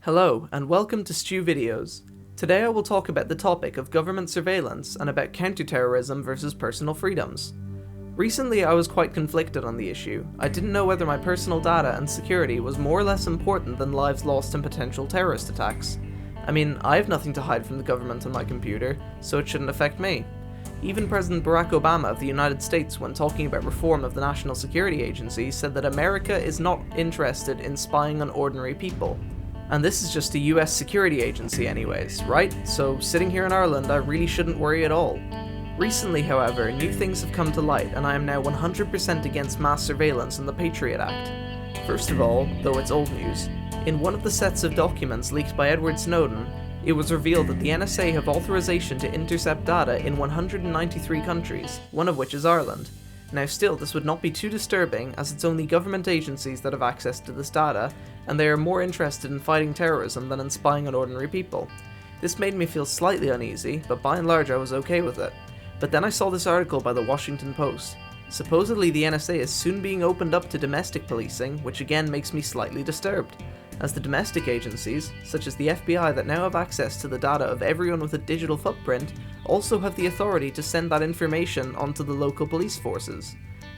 Hello, and welcome to Stew Videos. Today I will talk about the topic of government surveillance and about counterterrorism versus personal freedoms. Recently I was quite conflicted on the issue. I didn't know whether my personal data and security was more or less important than lives lost in potential terrorist attacks. I mean, I have nothing to hide from the government on my computer, so it shouldn't affect me. Even President Barack Obama of the United States, when talking about reform of the National Security Agency, said that America is not interested in spying on ordinary people. And this is just a US security agency anyways, right? So sitting here in Ireland, I really shouldn't worry at all. Recently, however, new things have come to light, and I am now 100% against mass surveillance and the Patriot Act. First of all, though it's old news, in one of the sets of documents leaked by Edward Snowden, it was revealed that the NSA have authorization to intercept data in 193 countries, one of which is Ireland. Now still, this would not be too disturbing, as it's only government agencies that have access to this data, and they are more interested in fighting terrorism than in spying on ordinary people. This made me feel slightly uneasy, but by and large I was okay with it. But then I saw this article by the Washington Post. Supposedly the NSA is soon being opened up to domestic policing, which again makes me slightly disturbed, as the domestic agencies, such as the FBI that now have access to the data of everyone with a digital footprint, also have the authority to send that information onto the local police forces.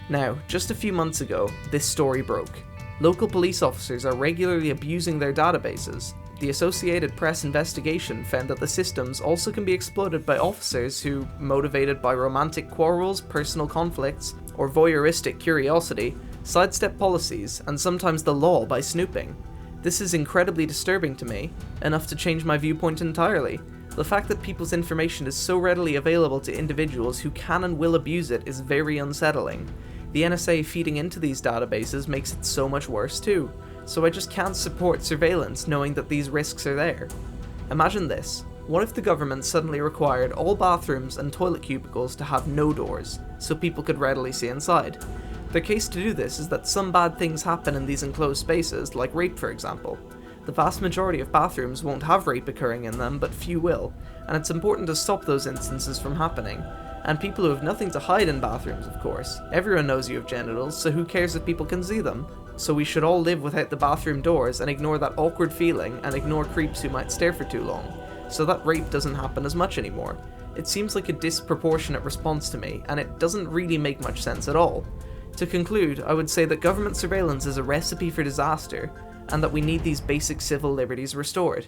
Now, just a few months ago, this story broke. Local police officers are regularly abusing their databases. The Associated Press investigation found that the systems also can be exploited by officers who, motivated by romantic quarrels, personal conflicts, or voyeuristic curiosity, sidestep policies and sometimes the law by snooping. This is incredibly disturbing to me, enough to change my viewpoint entirely. The fact that people's information is so readily available to individuals who can and will abuse it is very unsettling. The NSA feeding into these databases makes it so much worse too, so I just can't support surveillance knowing that these risks are there. Imagine this. What if the government suddenly required all bathrooms and toilet cubicles to have no doors, so people could readily see inside? The case to do this is that some bad things happen in these enclosed spaces, like rape for example. The vast majority of bathrooms won't have rape occurring in them, but few will, and it's important to stop those instances from happening. And people who have nothing to hide in bathrooms, of course. Everyone knows you have genitals, so who cares if people can see them? So we should all live without the bathroom doors and ignore that awkward feeling and ignore creeps who might stare for too long, so that rape doesn't happen as much anymore. It seems like a disproportionate response to me, and it doesn't really make much sense at all. To conclude, I would say that government surveillance is a recipe for disaster, and that we need these basic civil liberties restored.